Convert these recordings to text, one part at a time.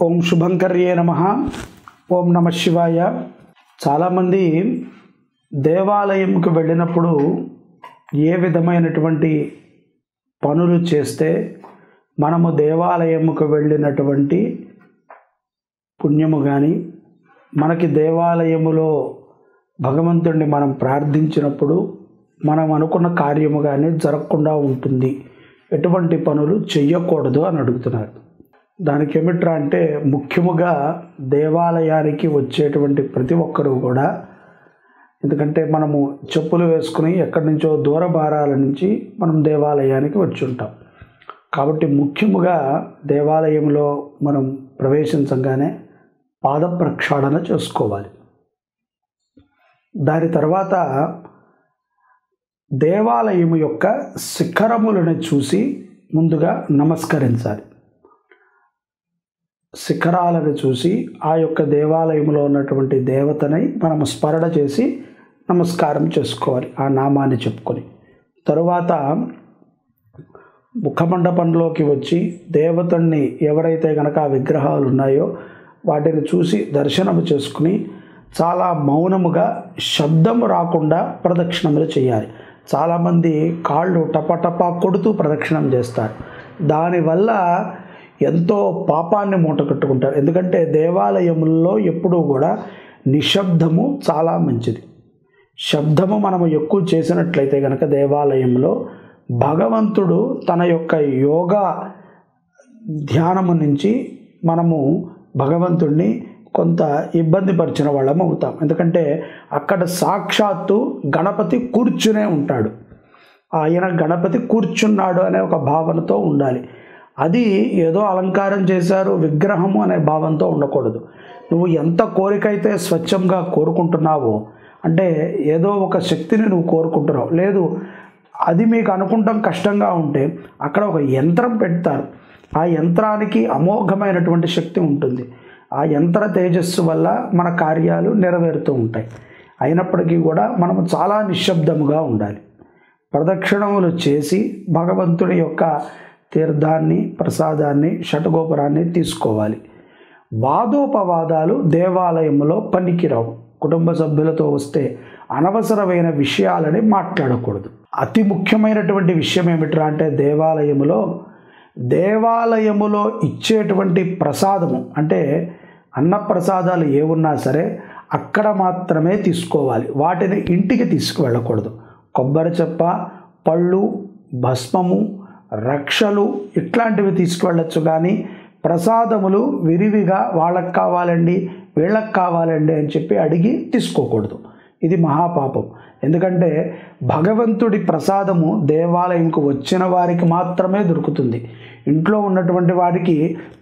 ఓం శుభంకర్యే నమః. ఓం నమ శివాయ. చాలామంది దేవాలయంకు వెళ్ళినప్పుడు ఏ విధమైనటువంటి పనులు చేస్తే మనము దేవాలయముకు వెళ్ళినటువంటి పుణ్యము కానీ, మనకి దేవాలయములో భగవంతుడిని మనం ప్రార్థించినప్పుడు మనం అనుకున్న కార్యము కానీ జరగకుండా ఉంటుంది, ఎటువంటి పనులు చెయ్యకూడదు అని అడుగుతున్నారు. దానికి ఏమిట్రా అంటే, ముఖ్యముగా దేవాలయానికి వచ్చేటువంటి ప్రతి ఒక్కరూ కూడా, ఎందుకంటే మనము చెప్పులు వేసుకుని ఎక్కడి నుంచో దూర భారాల నుంచి మనం దేవాలయానికి వచ్చి ఉంటాం. కాబట్టి ముఖ్యముగా దేవాలయంలో మనం ప్రవేశించగానే పాద ప్రక్షాళన చేసుకోవాలి. దాని తర్వాత దేవాలయం యొక్క శిఖరములను చూసి ముందుగా నమస్కరించాలి. శిఖరాలను చూసి ఆ యొక్క దేవాలయంలో ఉన్నటువంటి దేవతని మనం స్మరణ చేసి నమస్కారం చేసుకోవాలి, ఆ నామాన్ని చెప్పుకొని. తరువాత ముఖమండపంలోకి వచ్చి దేవతల్ని ఎవరైతే కనుక ఆ విగ్రహాలు ఉన్నాయో వాటిని చూసి దర్శనము చేసుకుని చాలా మౌనముగా, శబ్దము రాకుండా ప్రదక్షిణములు చేయాలి. చాలామంది కాళ్ళు టపటపా కొడుతూ ప్రదక్షిణం చేస్తారు. దానివల్ల ఎంతో పాపాన్ని మూటకట్టుకుంటారు. ఎందుకంటే దేవాలయముల్లో ఎప్పుడూ కూడా నిశ్శబ్దము చాలా మంచిది. శబ్దము మనము ఎక్కువ చేసినట్లయితే కనుక దేవాలయంలో భగవంతుడు తన యొక్క యోగా ధ్యానము నుంచి మనము భగవంతుడిని కొంత ఇబ్బంది పరిచిన వాళ్ళం అవుతాం. ఎందుకంటే అక్కడ సాక్షాత్తు గణపతి కూర్చునే ఉంటాడు. ఆయన గణపతి కూర్చున్నాడు అనే ఒక భావనతో ఉండాలి. అది ఏదో అలంకారం చేశారు విగ్రహము అనే భావంతో ఉండకూడదు. నువ్వు ఎంత కోరిక అయితే స్వచ్ఛంగా కోరుకుంటున్నావో, అంటే ఏదో ఒక శక్తిని నువ్వు కోరుకుంటున్నావు, లేదు అది మీకు అనుకుంటాం కష్టంగా ఉంటే అక్కడ ఒక యంత్రం పెడతారు. ఆ యంత్రానికి అమోఘమైనటువంటి శక్తి ఉంటుంది. ఆ యంత్ర తేజస్సు వల్ల మన కార్యాలు నెరవేరుతూ ఉంటాయి. అయినప్పటికీ కూడా మనము చాలా నిశ్శబ్దముగా ఉండాలి. ప్రదక్షిణములు చేసి భగవంతుడి యొక్క తీర్థాన్ని, ప్రసాదాన్ని, షటగోపురాన్ని తీసుకోవాలి. వాదోపవాదాలు దేవాలయంలో పనికిరావు. కుటుంబ సభ్యులతో వస్తే అనవసరమైన విషయాలని మాట్లాడకూడదు. అతి ముఖ్యమైనటువంటి విషయం ఏమిట్రా అంటే, దేవాలయములో ఇచ్చేటువంటి ప్రసాదము, అంటే అన్నప్రసాదాలు ఏమున్నా సరే అక్కడ మాత్రమే తీసుకోవాలి. వాటిని ఇంటికి తీసుకువెళ్ళకూడదు. కొబ్బరి చెప్ప, పళ్ళు, భస్మము, రక్షలు ఇట్లాంటివి తీసుకువెళ్ళచ్చు. కానీ ప్రసాదములు విరివిగా వాళ్ళకి కావాలండి, వీళ్ళకి కావాలండి అని చెప్పి అడిగి తీసుకోకూడదు. ఇది మహాపాపం. ఎందుకంటే భగవంతుడి ప్రసాదము దేవాలయంకు వచ్చిన వారికి మాత్రమే దొరుకుతుంది. ఇంట్లో ఉన్నటువంటి వాడికి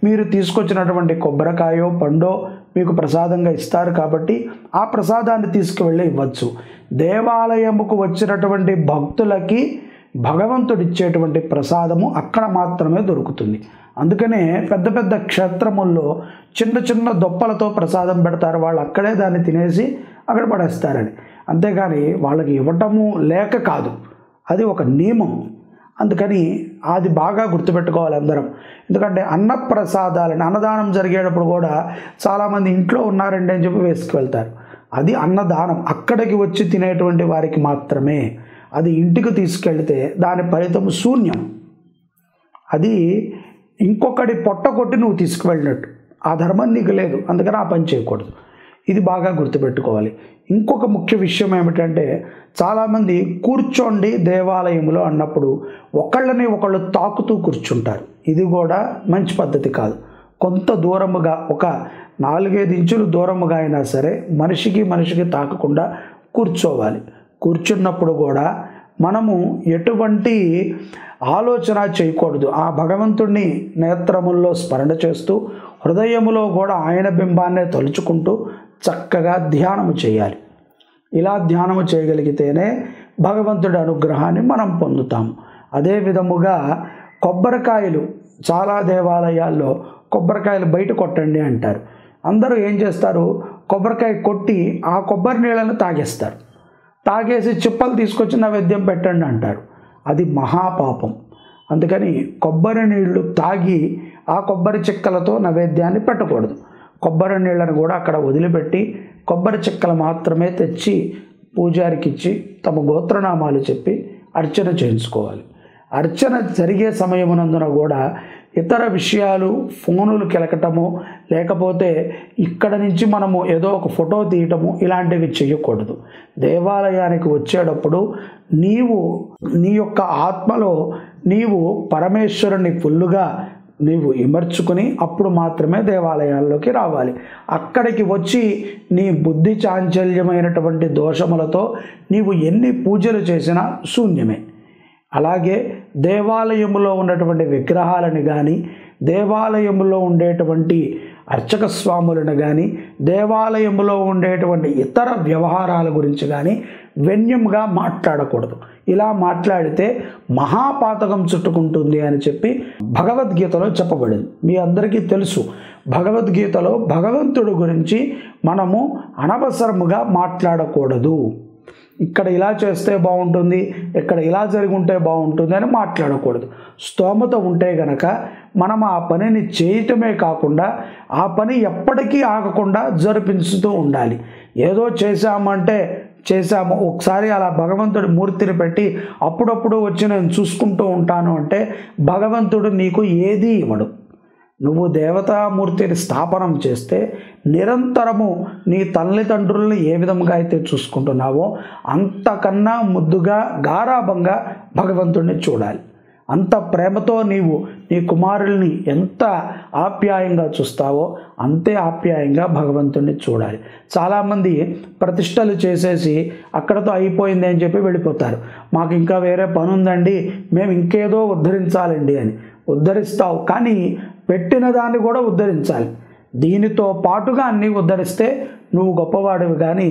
మీరు తీసుకొచ్చినటువంటి కొబ్బరికాయో పండో మీకు ప్రసాదంగా ఇస్తారు కాబట్టి ఆ ప్రసాదాన్ని తీసుకువెళ్ళి ఇవ్వచ్చు. దేవాలయముకు వచ్చినటువంటి భక్తులకి భగవంతుడు ఇచ్చేటువంటి ప్రసాదము అక్కడ మాత్రమే దొరుకుతుంది. అందుకనే పెద్ద పెద్ద క్షేత్రముల్లో చిన్న చిన్న దొప్పలతో ప్రసాదం పెడతారు. వాళ్ళు అక్కడే దాన్ని తినేసి అక్కడ పడేస్తారని. అంతేగాని వాళ్ళకి ఇవ్వటము లేక కాదు, అది ఒక నియమం. అందుకని అది బాగా గుర్తుపెట్టుకోవాలి అందరం. ఎందుకంటే అన్నప్రసాదాలని, అన్నదానం జరిగేటప్పుడు కూడా చాలామంది ఇంట్లో ఉన్నారండి అని చెప్పి వేసుకువెళ్తారు. అది అన్నదానం, అక్కడికి వచ్చి తినేటువంటి వారికి మాత్రమే. అది ఇంటికి తీసుకెళ్తే దాని ఫలితం శూన్యం. అది ఇంకొకటి పొట్ట కొట్టి నువ్వు తీసుకువెళ్ళినట్టు. ఆ ధర్మం నీకు లేదు, అందుకని ఆ పని చేయకూడదు. ఇది బాగా గుర్తుపెట్టుకోవాలి. ఇంకొక ముఖ్య విషయం ఏమిటంటే, చాలామంది కూర్చోండి దేవాలయంలో అన్నప్పుడు ఒకళ్ళని ఒకళ్ళు తాకుతూ కూర్చుంటారు. ఇది కూడా మంచి పద్ధతి కాదు. కొంత దూరముగా, ఒక 4-5 ఇంచులు దూరముగా అయినా సరే మనిషికి తాకకుండా కూర్చోవాలి. కూర్చున్నప్పుడు కూడా మనము ఎటువంటి ఆలోచన చేయకూడదు. ఆ భగవంతుడిని నేత్రముల్లో స్మరణ చేస్తూ హృదయములో కూడా ఆయన బింబాన్నే తలుచుకుంటూ చక్కగా ధ్యానము చేయాలి. ఇలా ధ్యానము చేయగలిగితేనే భగవంతుడి అనుగ్రహాన్ని మనం పొందుతాము. అదే విధముగా కొబ్బరికాయలు, చాలా దేవాలయాల్లో కొబ్బరికాయలు బయట కొట్టండి అంటారు. అందరూ ఏం చేస్తారు, కొబ్బరికాయ కొట్టి ఆ కొబ్బరి నీళ్ళను తాగేస్తారు. తాగేసి చిప్పలు తీసుకొచ్చి నైవేద్యం పెట్టండి అంటారు. అది మహాపాపం. అందుకని కొబ్బరి నీళ్లు తాగి ఆ కొబ్బరి చిక్కలతో నైవేద్యాన్ని పెట్టకూడదు. కొబ్బరి నీళ్ళను కూడా అక్కడ వదిలిపెట్టి కొబ్బరి చిక్కలు మాత్రమే తెచ్చి పూజారికి ఇచ్చి తమ గోత్రనామాలు చెప్పి అర్చన చేయించుకోవాలి. అర్చన జరిగే సమయమునందున కూడా ఇతర విషయాలు ఫోనులు కెలకటము, లేకపోతే ఇక్కడ నుంచి మనము ఏదో ఒక ఫోటో తీయటము ఇలాంటివి చేయకూడదు. దేవాలయానికి వచ్చేటప్పుడు నీవు నీ యొక్క ఆత్మలో నీవు పరమేశ్వరుని ఫుల్లుగా నీవు ఇమర్చుకుని అప్పుడు మాత్రమే దేవాలయాల్లోకి రావాలి. అక్కడికి వచ్చి నీ బుద్ధి చాంచల్యమైనటువంటి దోషములతో నీవు ఎన్ని పూజలు చేసినా శూన్యమే. అలాగే దేవాలయంలో ఉన్నటువంటి విగ్రహాలను కానీ, దేవాలయంలో ఉండేటువంటి అర్చక స్వాములను కానీ, దేవాలయంలో ఉండేటువంటి ఇతర వ్యవహారాల గురించి కానీ వ్యంగ్యంగా మాట్లాడకూడదు. ఇలా మాట్లాడితే మహాపాతకం చుట్టుకుంటుంది అని చెప్పి భగవద్గీతలో చెప్పబడింది. మీ అందరికీ తెలుసు, భగవద్గీతలో భగవంతుడి గురించి మనము అనవసరముగా మాట్లాడకూడదు. ఇక్కడ ఇలా చేస్తే బాగుంటుంది, ఇక్కడ ఇలా జరిగి ఉంటే బాగుంటుంది అని మాట్లాడకూడదు. స్తోమత ఉంటే గనక మనం ఆ పనిని చేయటమే కాకుండా ఆ పని ఎప్పటికీ ఆగకుండా జరిపించుతూ ఉండాలి. ఏదో చేశామంటే చేశాము, ఒకసారి అలా భగవంతుడి మూర్తిని పెట్టి అప్పుడప్పుడు వచ్చి నేను చూసుకుంటూ ఉంటాను అంటే భగవంతుడు నీకు ఏదీ ఇవ్వడు. నువ్వు దేవతామూర్తిని స్థాపనం చేస్తే నిరంతరము నీ తల్లిదండ్రుల్ని ఏ విధంగా అయితే చూసుకుంటున్నావో అంతకన్నా ముద్దుగా గారాభంగా భగవంతుడిని చూడాలి. అంత ప్రేమతో నీవు నీ కుమారుల్ని ఎంత ఆప్యాయంగా చూస్తావో అంతే ఆప్యాయంగా భగవంతుడిని చూడాలి. చాలామంది ప్రతిష్టలు చేసేసి అక్కడతో అయిపోయింది అని చెప్పి వెళ్ళిపోతారు. మాకు ఇంకా వేరే పని ఉందండి, మేము ఇంకేదో ఉద్ధరించాలండి అని. ఉద్ధరిస్తావు, కానీ పెట్టిన దాన్ని కూడా ఉద్ధరించాలి. దీనితో పాటుగా అన్నీ ఉద్ధరిస్తే నువ్వు గొప్పవాడివి. కానీ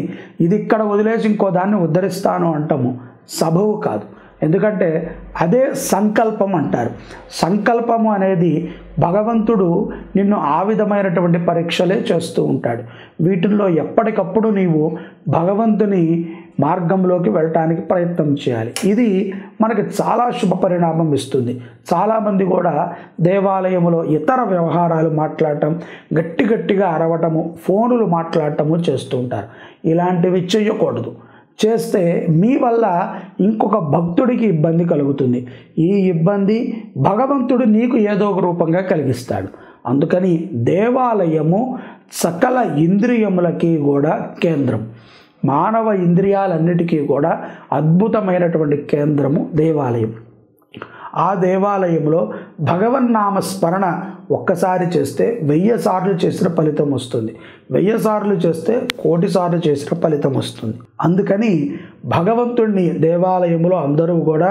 ఇది ఇక్కడ వదిలేసి ఇంకో దాన్ని ఉద్ధరిస్తాను అంటాము, సబబు కాదు. ఎందుకంటే అదే సంకల్పం అంటారు. సంకల్పము అనేది భగవంతుడు నిన్ను ఆ విధమైనటువంటి పరీక్షలే చేస్తూ ఉంటాడు. వీటిల్లో ఎప్పటికప్పుడు నీవు భగవంతుని మార్గంలోకి వెళ్ళటానికి ప్రయత్నం చేయాలి. ఇది మనకి చాలా శుభ పరిణామం ఇస్తుంది. చాలామంది కూడా దేవాలయంలో ఇతర వ్యవహారాలు మాట్లాడటం, గట్టిగా అరవటము, ఫోనులు మాట్లాడటము చేస్తూ ఉంటారు. ఇలాంటివి చేయకూడదు. చేస్తే మీ వల్ల ఇంకొక భక్తుడికి ఇబ్బంది కలుగుతుంది. ఈ ఇబ్బంది భగవంతుడు నీకు ఏదో ఒక రూపంగా కలిగిస్తాడు. అందుకని దేవాలయము సకల ఇంద్రియములకి కూడా కేంద్రం. మానవ ఇంద్రియాలన్నిటికీ కూడా అద్భుతమైనటువంటి కేంద్రము దేవాలయం. ఆ దేవాలయంలో భగవన్నామ స్మరణ ఒక్కసారి చేస్తే 1000 సార్లు చేసిన ఫలితం వస్తుంది. 1000 సార్లు చేస్తే 1,000,000 సార్లు చేసిన ఫలితం వస్తుంది. అందుకని భగవంతుడిని దేవాలయంలో అందరూ కూడా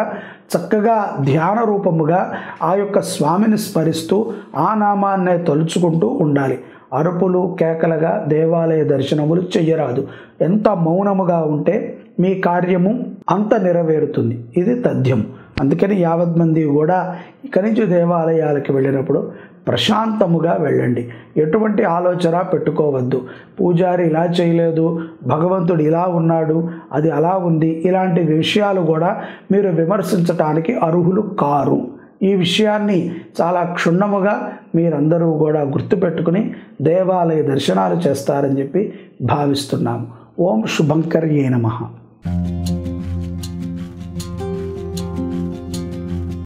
చక్కగా ధ్యాన రూపముగా ఆ యొక్క స్వామిని స్మరిస్తూ ఆ నామాన్నే తలుచుకుంటూ ఉండాలి. అరుపులు కేకలుగా దేవాలయ దర్శనములు చెయ్యరాదు. ఎంత మౌనముగా ఉంటే మీ కార్యము అంత నెరవేరుతుంది. ఇది తథ్యం. అందుకని యావత్ మంది కూడా ఇక్కడి నుంచి దేవాలయాలకు వెళ్ళినప్పుడు ప్రశాంతముగా వెళ్ళండి. ఎటువంటి ఆలోచన పెట్టుకోవద్దు. పూజారి ఇలా చేయలేదు, భగవంతుడు ఇలా ఉన్నాడు, అది అలా ఉంది, ఇలాంటి విషయాలు కూడా మీరు విమర్శించటానికి అర్హులు కారు. ఈ విషయాన్ని చాలా క్షుణ్ణముగా మీరందరూ కూడా గుర్తుపెట్టుకుని దేవాలయ దర్శనాలు చేస్తారని చెప్పి భావిస్తున్నాము. ఓం శుభంకర్యే నమః.